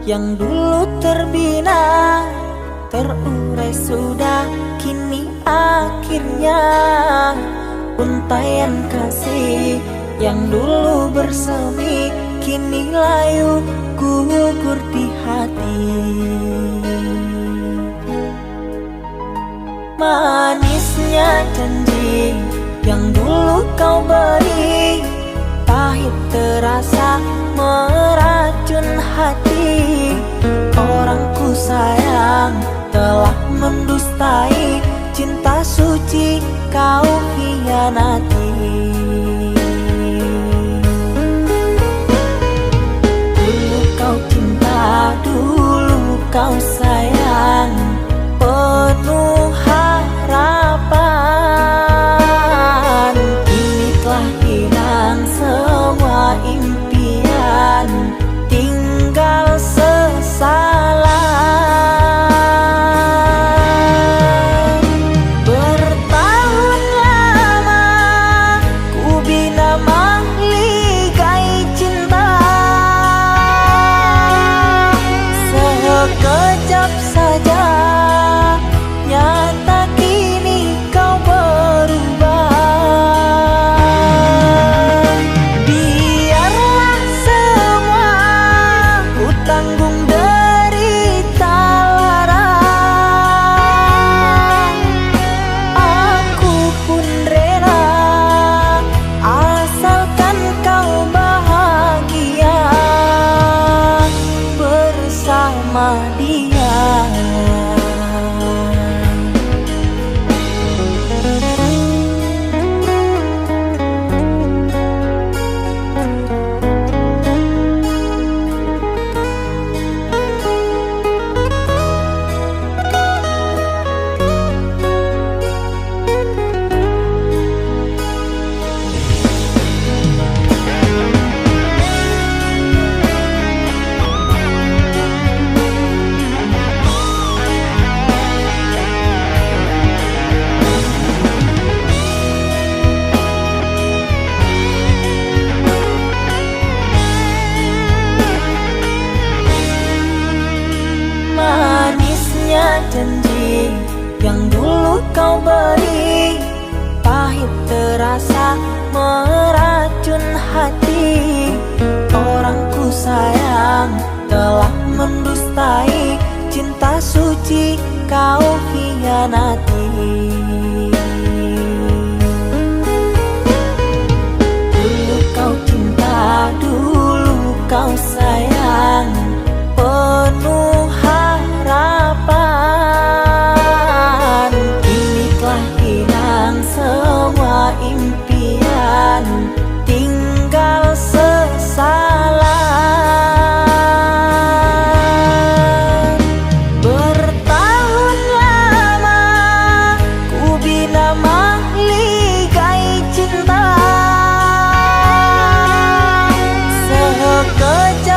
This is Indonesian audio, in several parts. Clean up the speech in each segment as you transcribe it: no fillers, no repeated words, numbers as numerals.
yang dulu terbina, terurai sudah kini akhirnya. Untaian kasih yang dulu bersemi, kini layu gugur di hati. Manisnya janji yang dulu kau beri, pahit terasa meracun hati. Orangku sayang telah mendustai, cinta suci kau hianati. Dulu kau cinta, dulu kau sayang, penuh harapan. Kini telah hilang semua impian, tinggal sesalan. Bertahun lama ku bina mahligai cinta, sekejap saja nyata kini kau berubah. Biarlah semua ku tanggung derita lara, aku pun rela asalkan kau bahagia bersama dia. Manisnya janji yang dulu kau beri, pahit terasa meracun hati. Orangku sayang telah mendustai, cinta suci kau hianati. Dulu kau cinta, dulu kau sayang, penuh harapan. Kini telah hilang semua impian, tinggal sesalan. Bertahun lama ku bina mahligai cinta, sekejap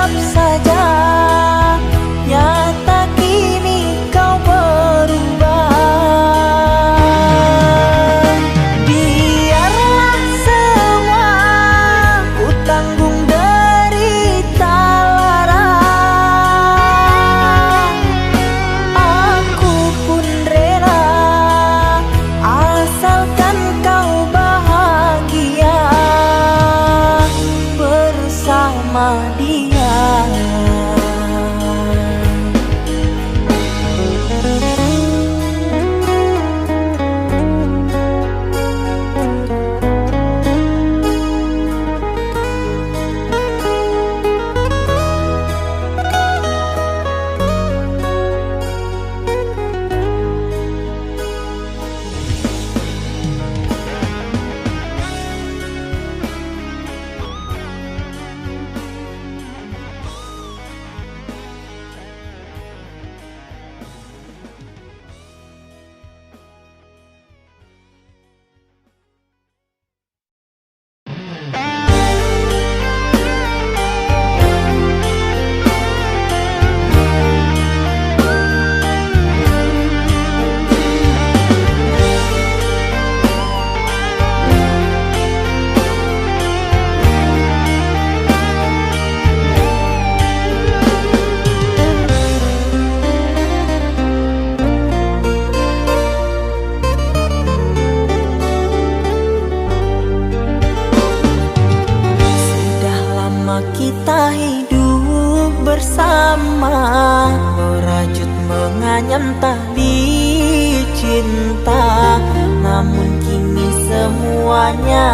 menyayang tali cinta, namun kini semuanya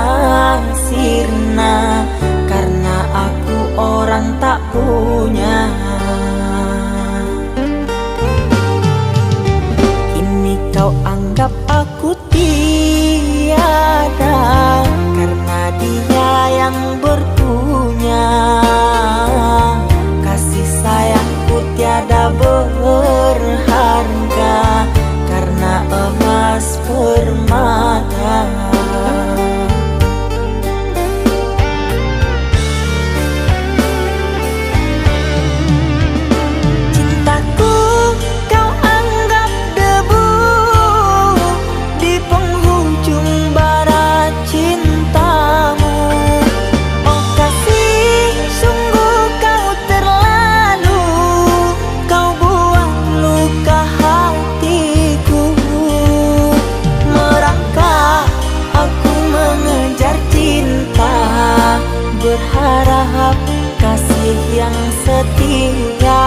sirna karena aku orang tak punya. Kini kau anggap aku tiada karena dia yang berpunya. Kasih sayangku tiada berharga karena emas permata. Cintaku kau anggap debu di penghujung bara cintamu. Oh kasih, sungguh kau terlalu, kau buang luka hatiku. Merangkak aku mengejar cinta, berharap kasih yang setia.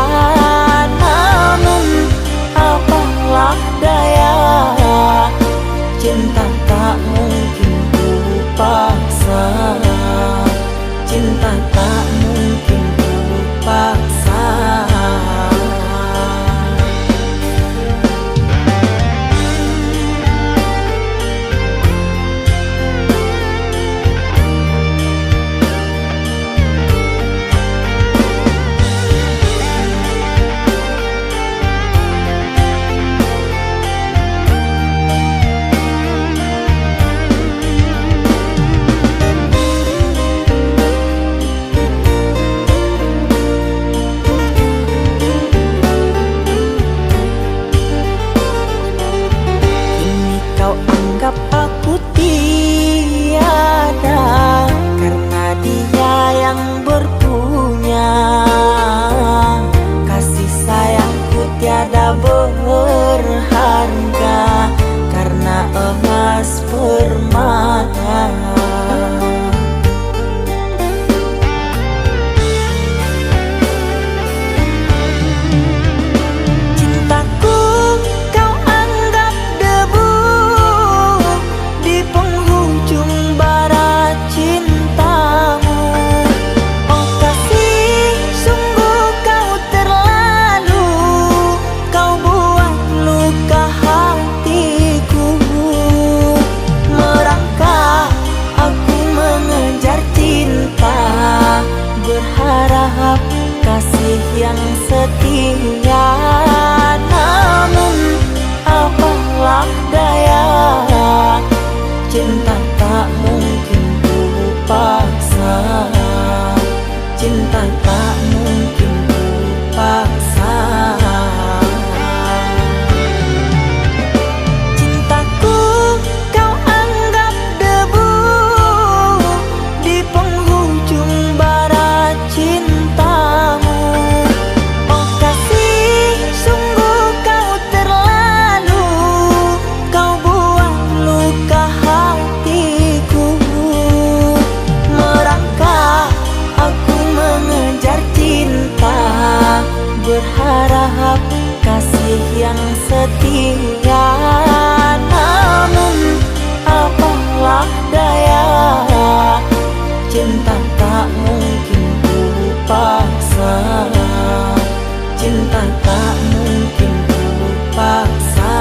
Namun apalah daya, cinta tak mungkin ku paksa. Cinta tak mungkin ku paksa. Kau anggap aku tiada karena dia yang berpunya. Kasih sayangku tiada berharga karena emas permata. Cintaku kau anggap debu di penghujung bara cintamu. Oh kasih, sungguh kau terlalu, kau buang luka hatiku. Merangkak aku mengejar cinta, berharap kasih yang setia. Namun apalah daya, cinta tak mungkin ku paksa. Cinta tak mungkin ku paksa. Cintaku kau anggap debu di penghujung bara cintamu. Oh kasih, sungguh kau terlalu, kau buang luka hatiku. Merangkak aku mengejar cinta, berharap kasih yang setia. Namun apalah daya, cinta tak mungkin ku paksa. Cinta tak mungkin ku paksa.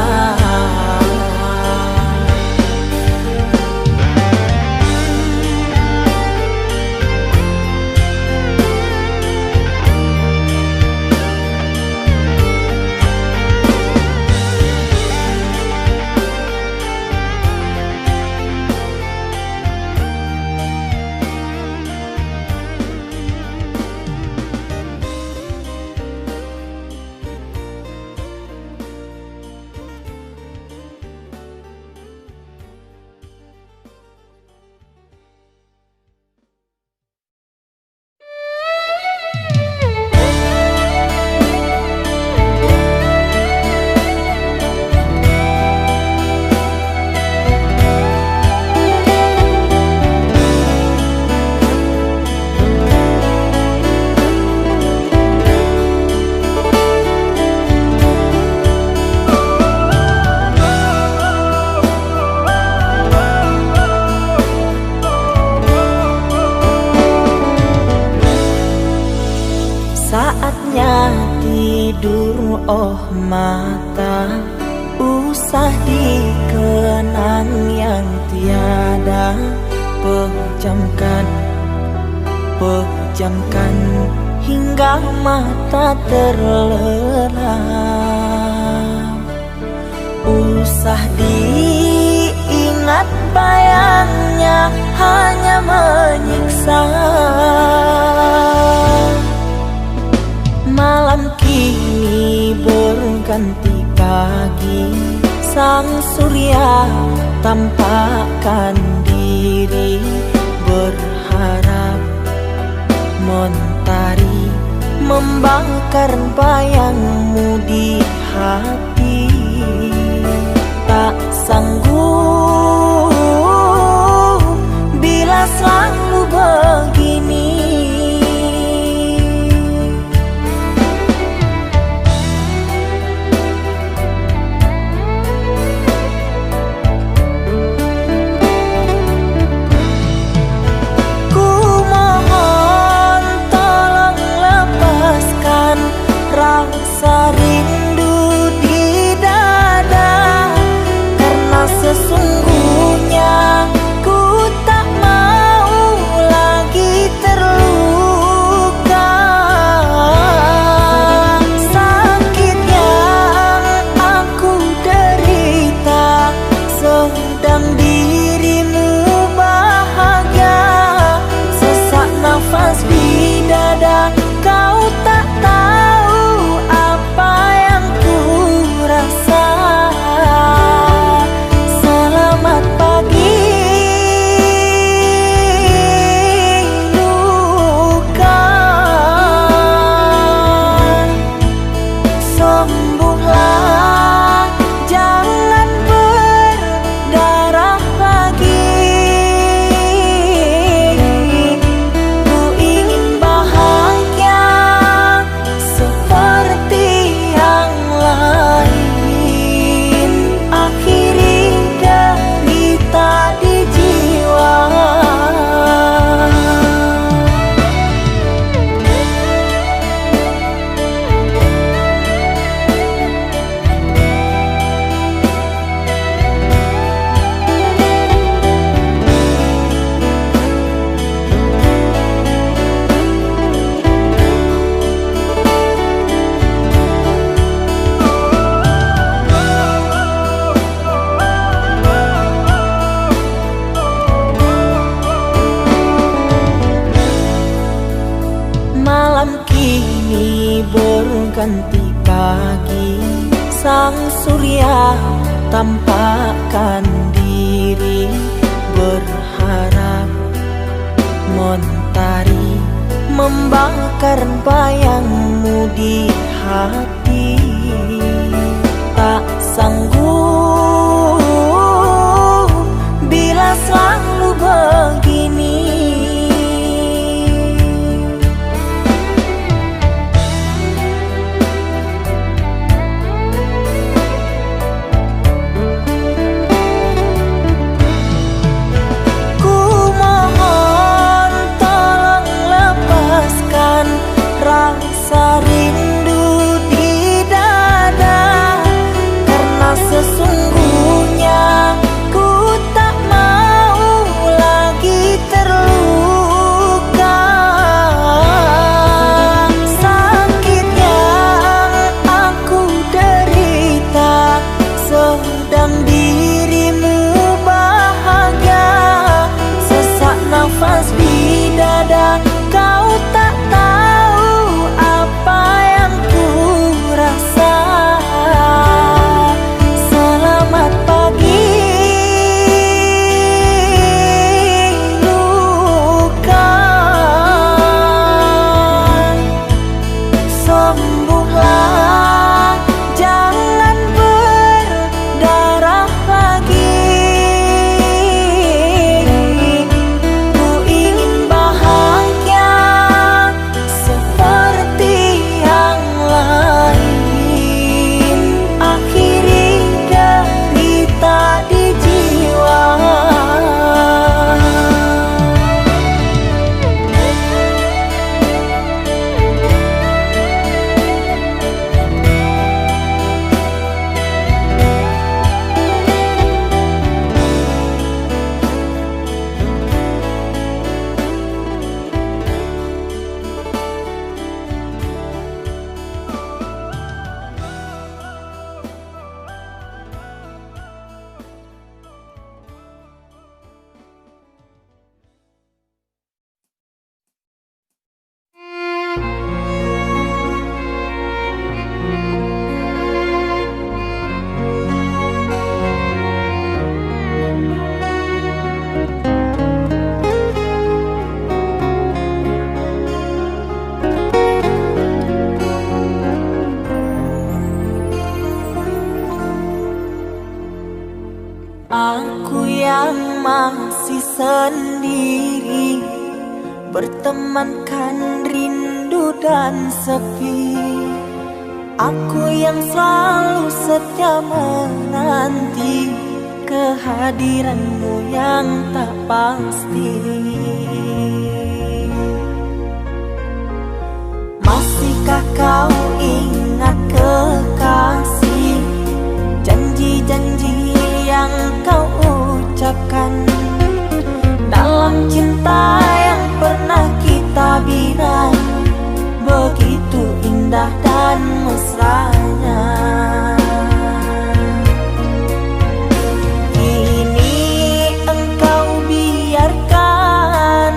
oh mata, usah dikenang yang tiada. Pejamkan, pejamkan hingga mata terlelap. Usah diingat bayangnya hanya menyiksa. Malam kini berganti pagi, sang surya tampakkan diri, berharap mentari membakar bayangmu di hati. Tak sanggup bila selalu begini. Rasa rindu di dada, karena sesungguhnya ku tak mau lagi terluka. Sakit yang aku derita, sedang dirimu bahagia. Sesak nafas di dada, kau tak tahu apa yang ku rasa. Selamat pagi luka, sembuhlah, jangan berdarah lagi. Ku ingin bahagia seperti yang lain, akhiri derita di jiwa. Malam kini berganti pagi, sang surya tampakkan diri, berharap mentari membakar bayangmu di hati. Tak sanggup bila selalu begini. Rasa rindu di Aku yang masih sendiri, bertemankan rindu dan sepi. Aku yang selalu setia menanti kehadiranmu yang tak pasti. Masihkah kau ingat kekasih, janji-janji yang kau ucapkan dalam cinta yang pernah kita bina, begitu indah dan mesranya. Kini engkau biarkan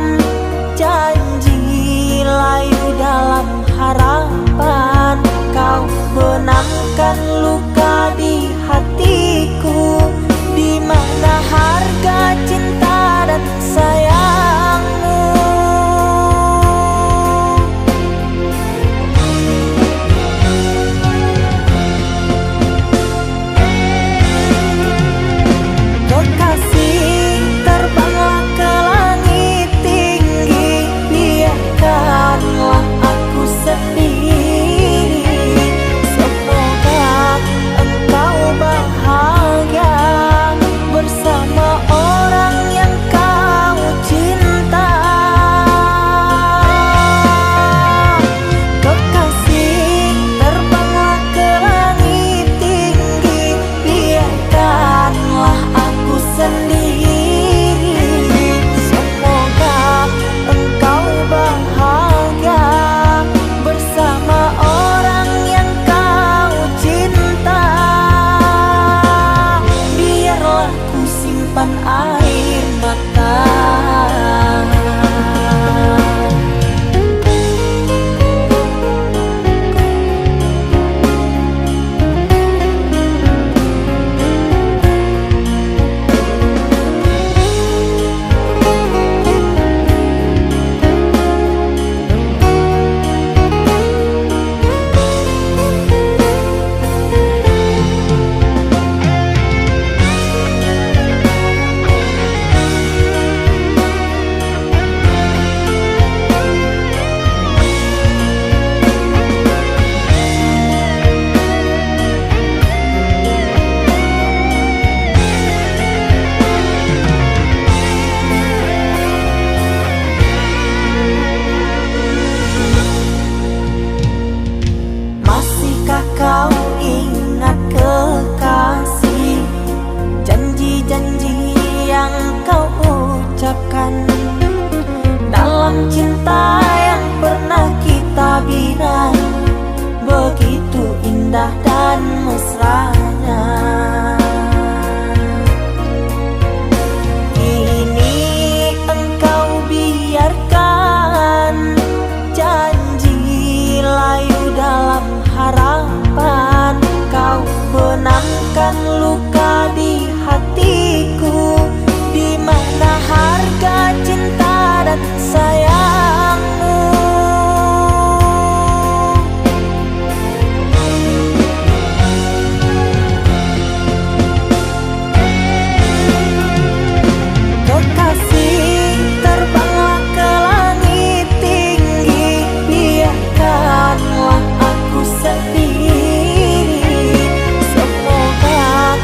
janji layu dalam harapan, kau benamkan luka di hatiku, di mana harga cinta dan sayangmu. Kekasih, terbanglah ke langit tinggi, biarkanlah aku sendiri. Semoga engkau bahagia bersama orang yang kau cinta. Kekasih, terbanglah ke langit tinggi, biarkanlah aku sendiri. Semoga engkau bahagia bersama orang yang kau cinta. Biarlah ku simpan air mata. Masihkah kau ingat kekasih, janji-janji yang kau ucapkan dalam cinta yang pernah kita bina, begitu indah dan mesranya. Kini engkau biarkan janji layu dalam harapan, kau benamkan luka di hatiku, di mana harga cinta dan sayangmu. Kekasih, terbanglah ke langit tinggi, biarkanlah aku sendiri. Semoga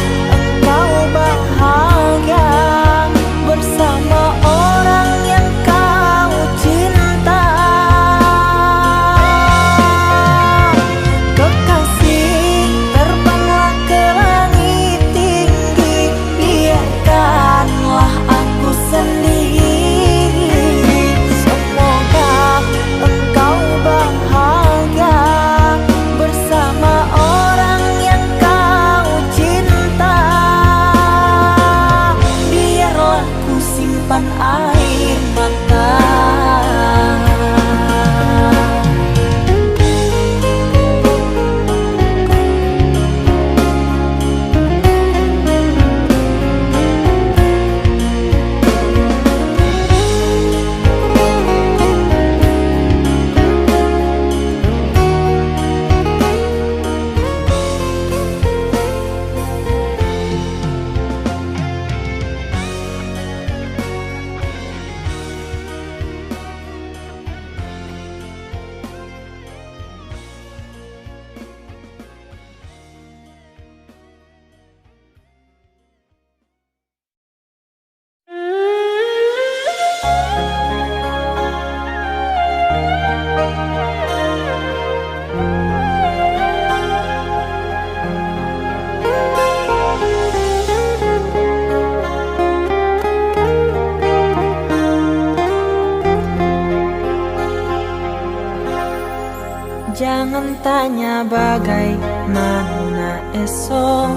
bertanya bagaimana esok.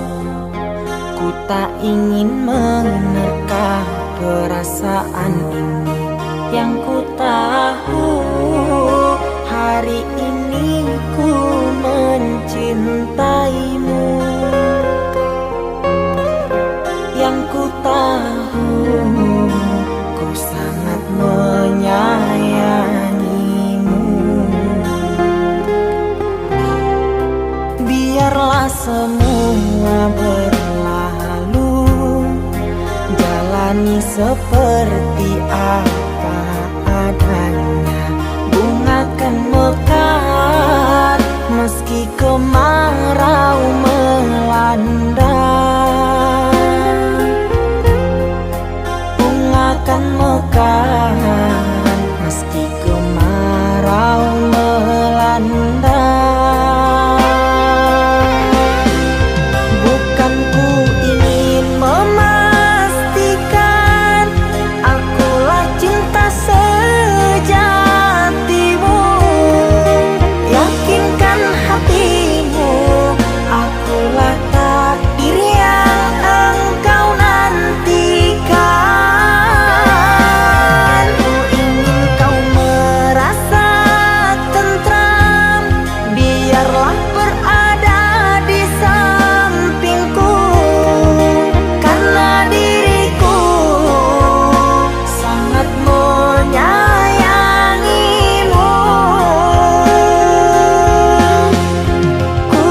Ku tak ingin menerka perasaan ini. Yang ku tahu hari ini ku mencintaimu. Yang ku tahu ku sangat menyayangimu. Biarlah semua berlalu, jalani seperti apa adanya. Bunga kan mekar meski kemarau melanda. Bunga kan mekar meski kemarau melanda. Bukan ku ingin memastikan akulah cinta sejatimu. Yakinkan hatimu, akulah takdir yang engkau nantikan. Ku ingin kau merasa tentram, biarlah berada di sampingku. Karena diriku sangat menyayangimu. Ku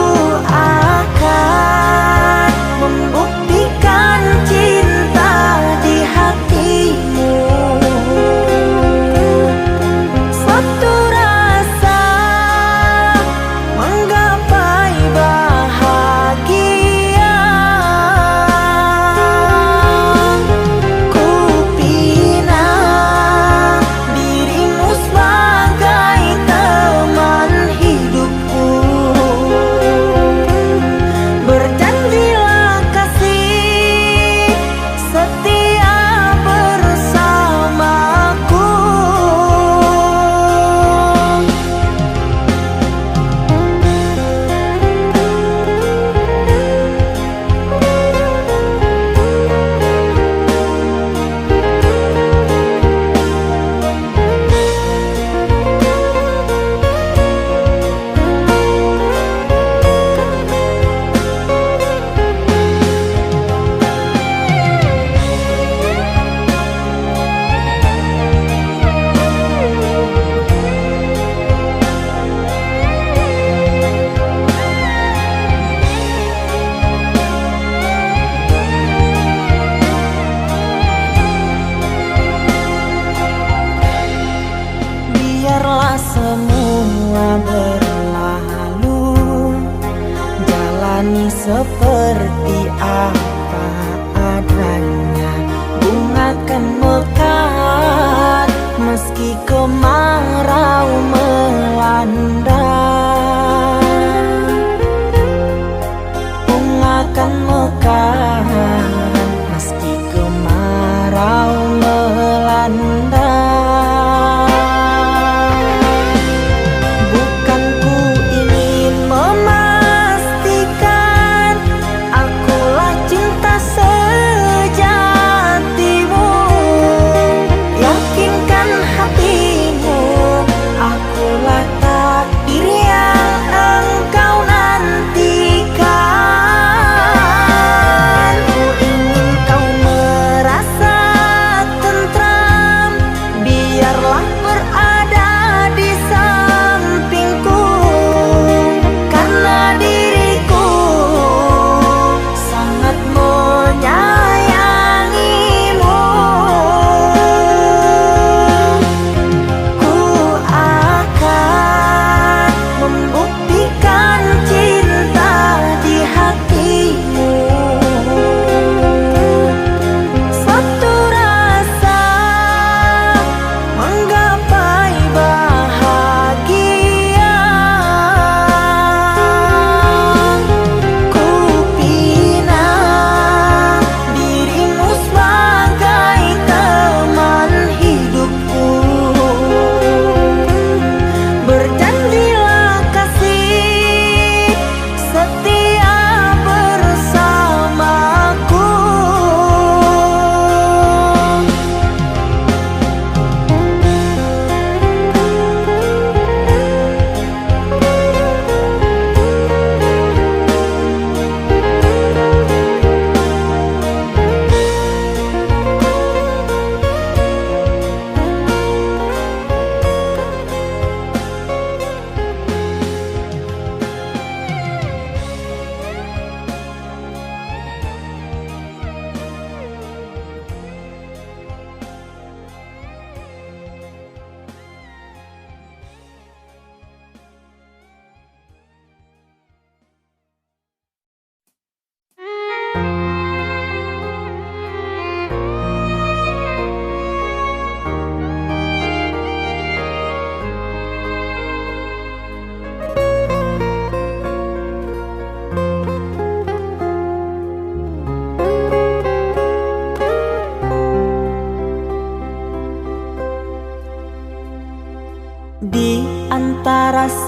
akan membuktikan cinta di hatimu. Satu rasa menggapai bahagia. Ku pinang dirimu sebagai teman hidupku. Berjanjilah kasih setia bersamaku. Biarlah semua berlalu, jalani seperti apa adanya. Bunga kan mekar meski kemarau melanda. Bunga kan mekar meski kemarau melanda. Bukan ku ingin memastikan akulah cinta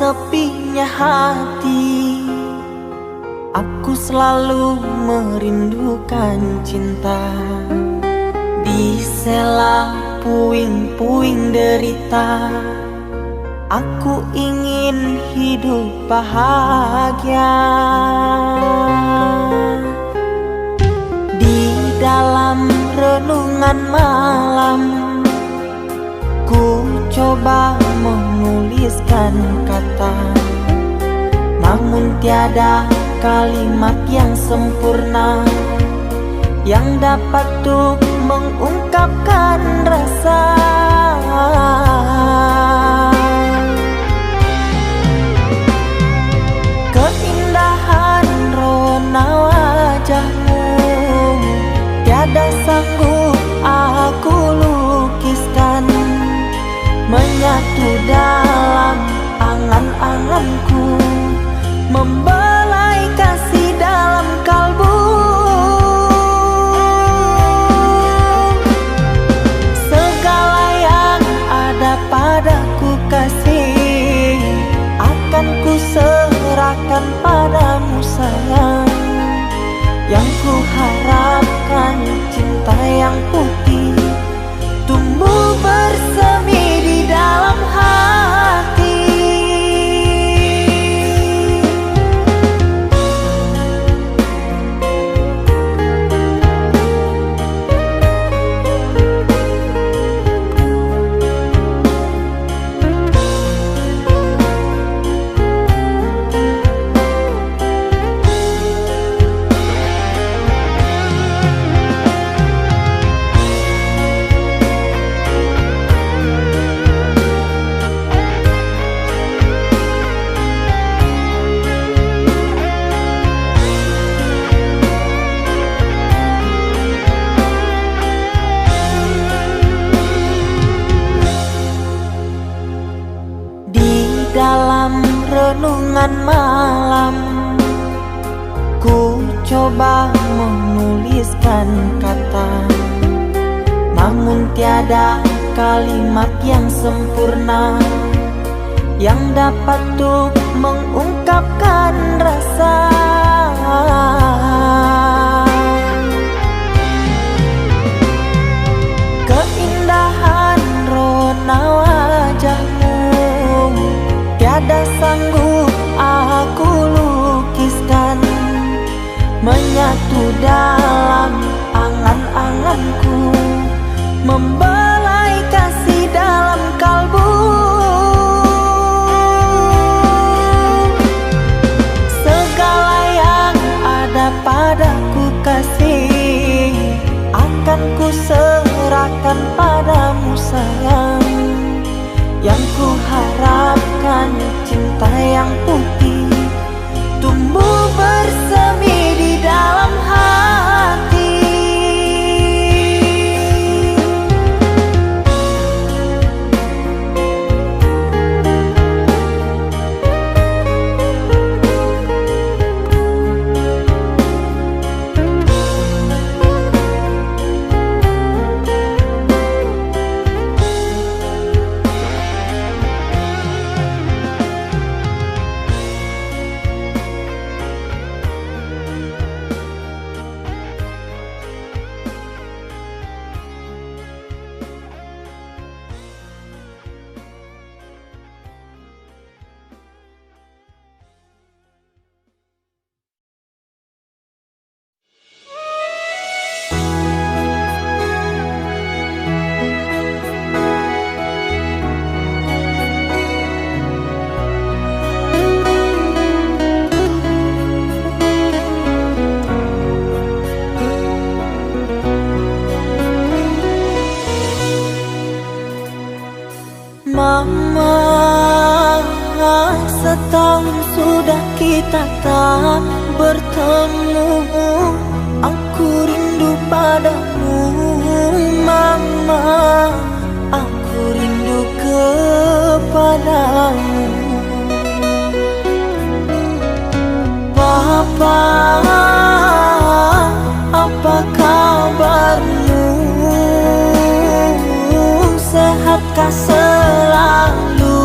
sepinya hati, aku selalu merindukan cinta. Di sela puing-puing derita, aku ingin hidup bahagia. Di dalam renungan malam, ku coba menuliskan kata, namun tiada kalimat yang sempurna yang dapat untuk mengungkapkan rasa. Keindahan rona wajahmu tiada sanggup aku lukiskan, menyatu dalam angan-anganku, membelai kasih dalam kalbu. Segala yang ada padaku kasih, akan ku serahkan padamu sayang. Yang ku harapkan cinta yang putih tumbuh bersemi di dalam hati. Dalam renungan malam, ku coba menuliskan kata, namun tiada kalimat yang sempurna yang dapat untuk mengungkapkan rasa. Keindahan rona wajahmu tiada sanggup aku lukiskan, menyatu dalam angan-anganku, membelai kasih dalam kalbu. Segala yang ada padaku kasih, akan ku serahkan padamu sayang. Yang ku harapkan cinta yang putih tumbuh bersemi di dalam hati. Mama, setahun sudah kita tak bertemu. Aku rindu padamu Mama, aku rindu kepadamu. Papa, apa kabarmu? Sehatkah selalu?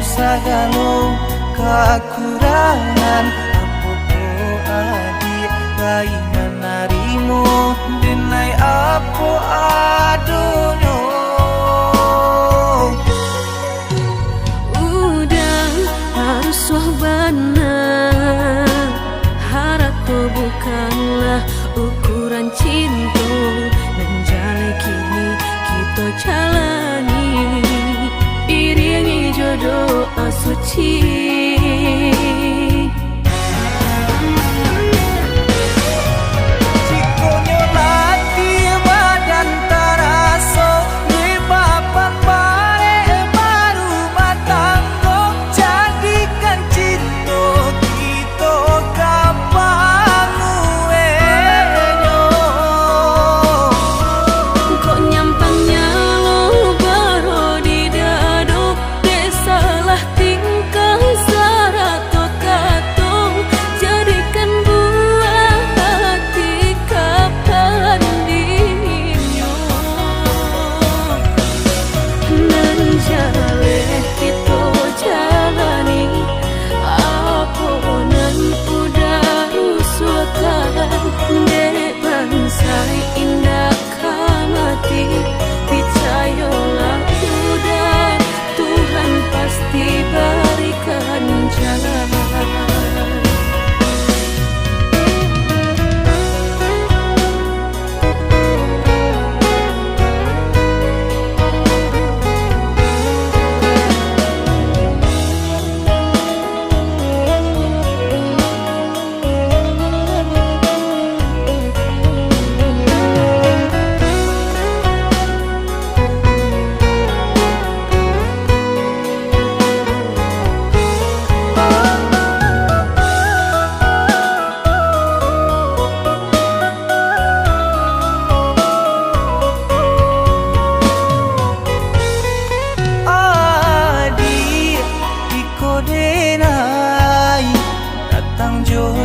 sagalo kekurangan apa adik gainan narimu denai apa adonyo. Udah harus wahbana, harap kau bukanlah ukuran cinta. Menjalai kini kita jalani, iringi jodoh suci.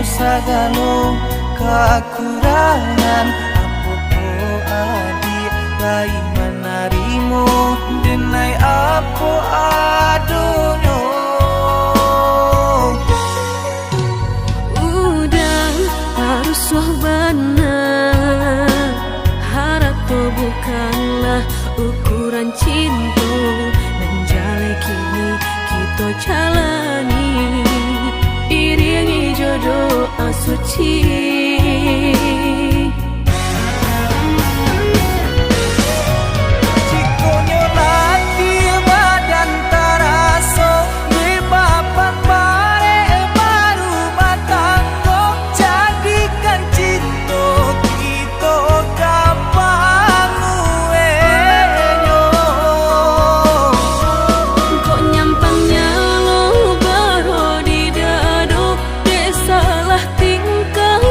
Sagalo kekurangan apa adik gainan narimu denai apa adonyo. Udah harus wahbana, harap kau bukanlah ukuran cinta. Menjalai kini kita jalani, iringi jodoh suci. Salah tingkah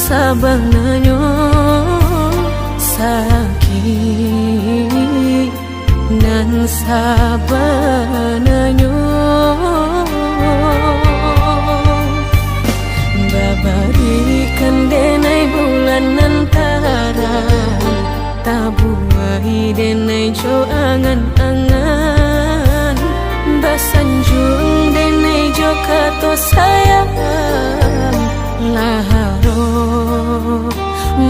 sabananyo sakit nan sabananyo babarikan denai bulan antara tabuai denai jo angan-angan basanjung denai jo kato sayang laharo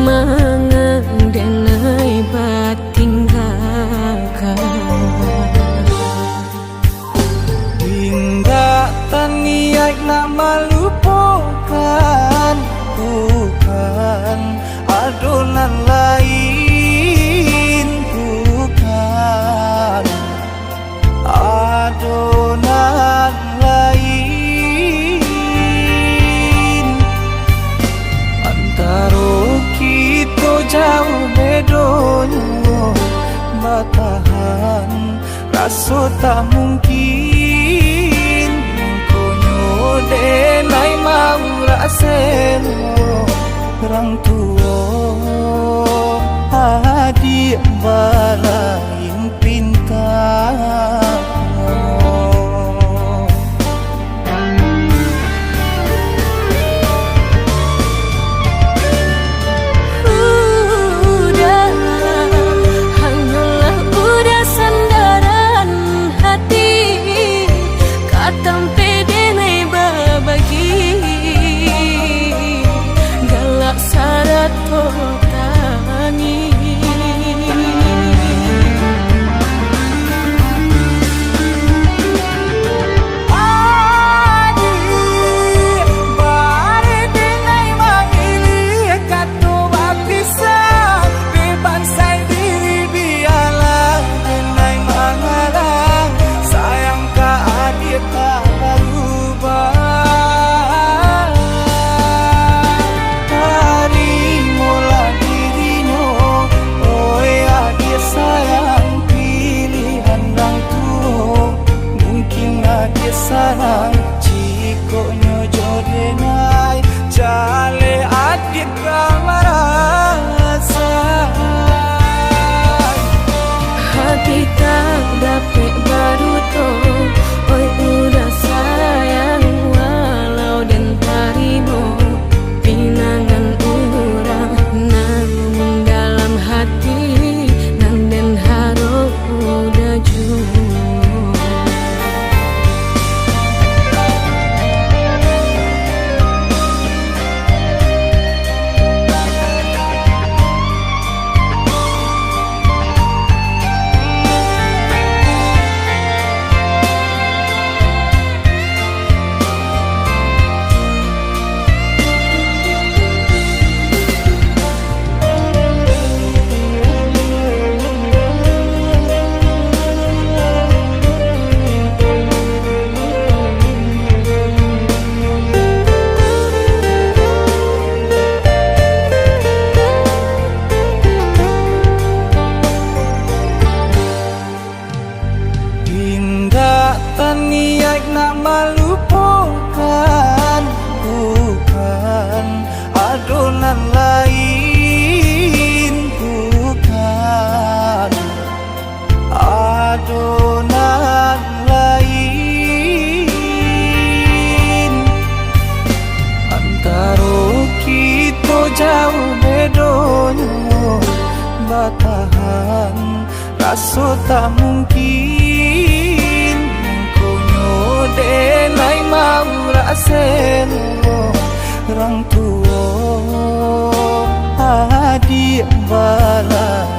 mangan denai batinggalkan hingga taniak nak melupakan bukan adonan lain bukan adonan lain antara kita jauh bedonyo batahan rasa tak mungkin konyo denai mau raselo orang tua adik balain pintar sarang cikonyo jodenai jale adik kamarasa hati tak dapat baru to oi udah sayang walau dan tarimo pinangan urang namun dalam hati nang den harap udah jujur niat nak melupakan bukan adonan lain bukan adonan lain antara kita jauh bedonyo batahan rasa tak mungkin denai mau raselo orang tua adik balai